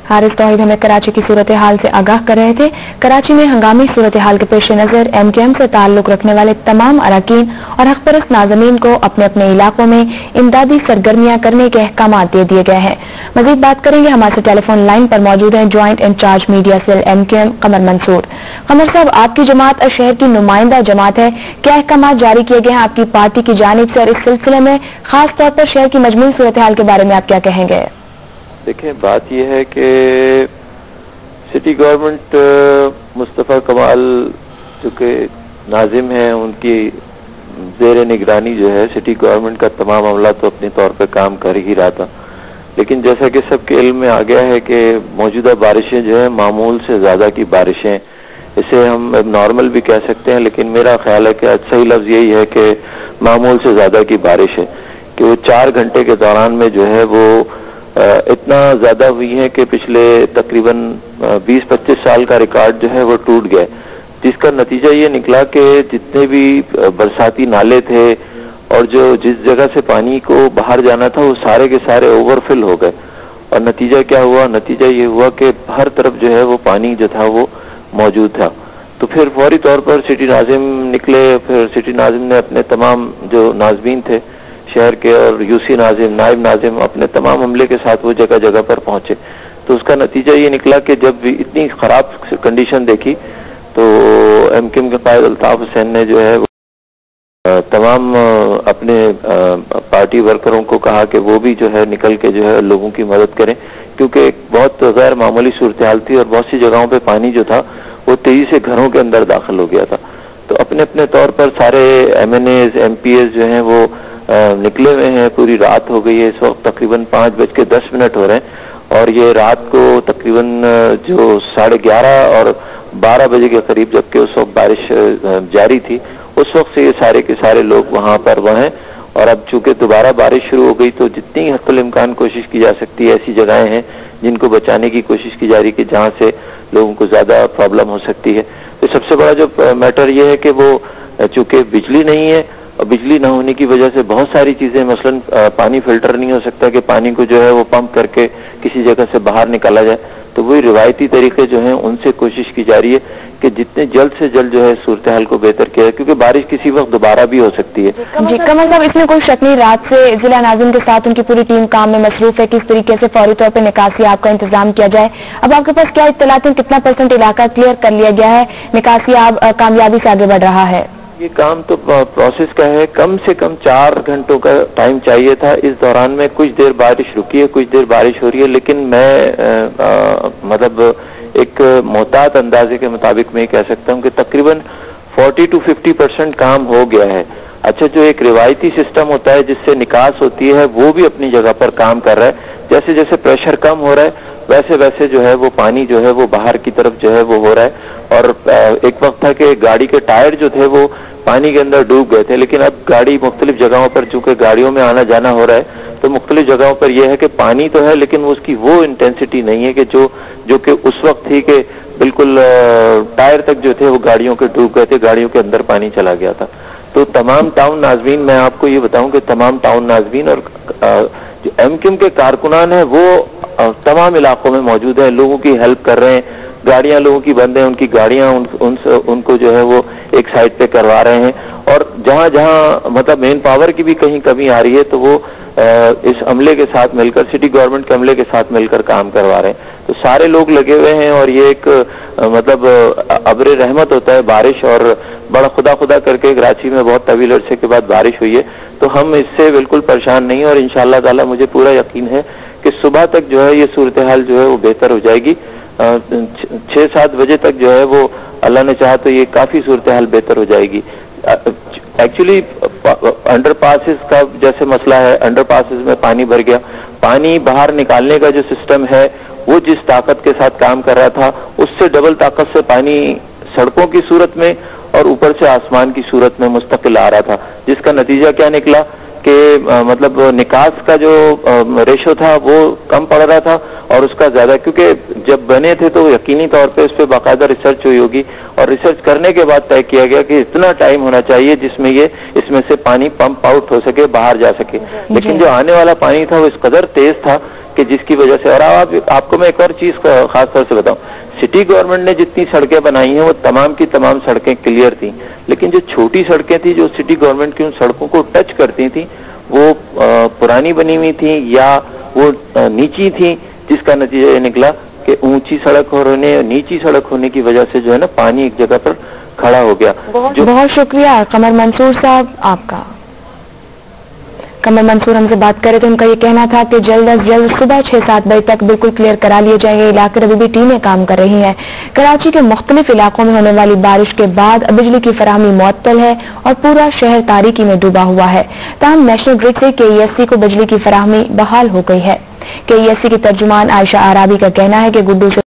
हारिस तौहीद हमें कराची की सूरत हाल से आगाह कर रहे थे। कराची में हंगामी सूरत हाल के पेश नज़र MQM से ताल्लुक रखने वाले तमाम अरकान और हक़परस्त नाज़रीन को अपने अपने इलाकों में इमदादी सरगर्मियां करने के अहकाम दे दिए गए हैं। मजीद बात करेंगे, हमारे टेलीफोन लाइन पर मौजूद हैं joint incharge media cell MQM Qamar Mansoor. Qamar साहब, आपकी जमात और शहर की नुमाइंदा जमात है, क्या अहकाम जारी किए गए हैं आपकी पार्टी की जानिब से, और इस सिलसिले में खास तौर पर शहर की मजमूई सूरत हाल के बारे में आप क्या कहेंगे? देखें, बात यह है कि सिटी गवर्नमेंट मुस्तफ़ा कमाल जो कि नाजिम हैं, उनकी ज़ेर निगरानी जो है सिटी गवर्नमेंट का तमाम अमला तो अपने तौर पे काम कर ही रहा था, लेकिन जैसा कि सबके इल्म में आ गया है कि मौजूदा बारिशें जो है मामूल से ज़्यादा की बारिशें, इसे हम नॉर्मल भी कह सकते हैं, लेकिन मेरा ख्याल है कि सही लफ्ज़ यही है कि मामूल से ज़्यादा की बारिश है कि वो 4 घंटे के दौरान में जो है वो इतना ज़्यादा हुई है कि पिछले तकरीबन 20-25 साल का रिकॉर्ड जो है वो टूट गया, जिसका नतीजा ये निकला कि जितने भी बरसाती नाले थे और जो जिस जगह से पानी को बाहर जाना था वो सारे के सारे ओवरफिल हो गए। और नतीजा क्या हुआ? नतीजा ये हुआ कि हर तरफ जो है वो पानी जो था वो मौजूद था। तो फिर फौरी तौर पर सिटी नाजिम निकले, फिर सिटी नाजिम ने अपने तमाम जो नाज़मीन थे शहर के और यूसी नाजिम, नायब नाजिम, अपने तमाम अमले के साथ वो जगह जगह पर पहुंचे। तो उसका नतीजा ये निकला कि जब भी इतनी ख़राब कंडीशन देखी तो MQM के कायद अल्ताफ हुसैन ने जो है तमाम अपने पार्टी वर्करों को कहा कि वो भी जो है निकल के जो है लोगों की मदद करें, क्योंकि एक बहुत गैर मामूली सूरत हाल थी और बहुत सी जगहों पे पानी जो था वो तेजी से घरों के अंदर दाखिल हो गया था। तो अपने अपने तौर पर सारे MNAs MPs जो हैं वो निकले हुए हैं। पूरी रात हो गई है, इस वक्त तकरीबन 5:10 हो रहे हैं और ये रात को तकरीबन जो 11:30 और 12 बजे के करीब जबकि उस वक्त बारिश जारी थी, उस वक्त से ये सारे के सारे लोग वहाँ पर वह हैं। और अब चूंकि दोबारा बारिश शुरू हो गई तो जितनी हक़्क़ुल इम्कान कोशिश की जा सकती है, ऐसी जगहें हैं जिनको बचाने की कोशिश की जा रही है कि जहाँ से लोगों को ज़्यादा प्रॉब्लम हो सकती है। तो सबसे बड़ा जो मैटर ये है कि वो चूँकि बिजली नहीं है और बिजली ना होने की वजह से बहुत सारी चीज़ें, मसलन पानी फिल्टर नहीं हो सकता कि पानी को जो है वो पंप करके किसी जगह से बाहर निकाला जाए। तो वही रिवायती तरीके जो हैं उनसे कोशिश की जा रही है कि जितने जल्द से जल्द जो है सूरत हाल को बेहतर किया है, क्योंकि बारिश किसी वक्त दोबारा भी हो सकती है। जी कमल साहब, इसमें कोई शक नहीं, रात से जिला नाज़िम के साथ उनकी पूरी टीम काम में मसरूफ है, किस तरीके से फौरी तौर पर निकासी आपका इंतजाम किया जाए। अब आपके पास क्या इत्तलात है, कितना % इलाका क्लियर कर लिया गया है, निकासी आप कामयाबी से आगे बढ़ रहा है? ये काम तो प्रोसेस का है, कम से कम 4 घंटों का टाइम चाहिए था। इस दौरान में कुछ देर बारिश रुकी है, कुछ देर बारिश हो रही है, लेकिन मैं मतलब एक मोहतात अंदाजे के मुताबिक मैं कह सकता हूँ कि तकरीबन 40 to 50% काम हो गया है। अच्छा, जो एक रिवायती सिस्टम होता है जिससे निकास होती है वो भी अपनी जगह पर काम कर रहा है। जैसे जैसे प्रेशर कम हो रहा है वैसे वैसे जो है वो पानी जो है वो बाहर की तरफ जो है वो हो रहा है। और एक वक्त था कि गाड़ी के टायर जो थे वो पानी के अंदर डूब गए थे, लेकिन अब गाड़ी मुख्तलिफ जगहों पर, चूंकि गाड़ियों में आना जाना हो रहा है तो मुख्तलिफ जगहों पर यह है कि पानी तो है लेकिन उसकी वो इंटेंसिटी नहीं है कि जो कि उस वक्त थी कि बिल्कुल टायर तक जो थे वो गाड़ियों के डूब गए थे, गाड़ियों के अंदर पानी चला गया था। तो तमाम टाउन नाज़मीन, मैं आपको ये बताऊं कि तमाम टाउन नाज़मीन और जो MQM के कारकुनान हैं वो तमाम इलाकों में मौजूद है, लोगों की हेल्प कर रहे हैं। गाड़ियां लोगों की बंद हैं, उनकी गाड़ियां उनको जो है वो एक साइड पे करवा रहे हैं। और जहां जहां मतलब मेन पावर की भी कहीं कमी आ रही है तो वो इस अमले के साथ मिलकर, सिटी गवर्नमेंट के अमले के साथ मिलकर काम करवा रहे हैं। तो सारे लोग लगे हुए हैं और ये एक मतलब अब्र रहमत होता है बारिश, और बड़ा खुदा करके कराची में बहुत तवील अरसे के बाद बारिश हुई है। तो हम इससे बिल्कुल परेशान नहीं हैं और इंशाअल्लाह ताला मुझे पूरा यकीन है कि सुबह तक जो है ये सूरत हाल जो है वो बेहतर हो जाएगी। 6-7 बजे तक जो है वो अल्लाह ने चाहा तो ये काफी सूरत हाल बेहतर हो जाएगी। एक्चुअली अंडरपासेस का जैसे मसला है, अंडरपासेस में पानी भर गया, पानी बाहर निकालने का जो सिस्टम है वो जिस ताकत के साथ काम कर रहा था उससे डबल ताकत से पानी सड़कों की सूरत में और ऊपर से आसमान की सूरत में मुस्तकिल आ रहा था, जिसका नतीजा क्या निकला कि मतलब निकास का जो रेशो था वो कम पड़ रहा था और उसका ज्यादा, क्योंकि जब बने थे तो यकीनी तौर पे उस पर बाकायदा रिसर्च हुई होगी और रिसर्च करने के बाद तय किया गया कि इतना टाइम होना चाहिए जिसमें ये इसमें से पानी पंप आउट हो सके, बाहर जा सके। लेकिन जो आने वाला पानी था वो इस कदर तेज था کہ جس کی وجہ سے، اور آپ کو میں ایک اور چیز خاص طور سے بتاؤں، سٹی گورنمنٹ نے جتنی سڑکیں بنائی ہیں وہ تمام کی تمام سڑکیں کلیئر تھیں، لیکن جو چھوٹی سڑکیں تھیں جو سٹی گورنمنٹ کی ان سڑکوں کو ٹچ کرتی تھیں وہ پرانی بنی ہوئی تھیں یا وہ نیچی تھیں، جس کا نتیجہ یہ نکلا کہ اونچی سڑک ہونے اور نیچی سڑک ہونے کی وجہ سے جو ہے نا پانی ایک جگہ پر کھڑا ہو گیا۔ بہت شکریہ قمر منصور صاحب آپ کا۔ قمر منصور ہم سے بات کرے تو ان کا یہ کہنا تھا کہ جلد از جلد صبح 6-7 بجے تک بالکل کلیئر کرا لیے جائیں گے علاقے، ابھی بھی ٹیمیں کام کر رہی ہیں۔ کراچی کے مختلف علاقوں میں ہونے والی بارش کے بعد بجلی کی فراہمی معطل ہے اور پورا شہر تاریکی میں ڈوبا ہوا ہے، تاہم نیشنل گرڈ سے KESC کو بجلی کی فراہمی بحال ہو گئی ہے۔ KESC کی ترجمان عائشہ عرابی کا کہنا ہے کہ گڈو سے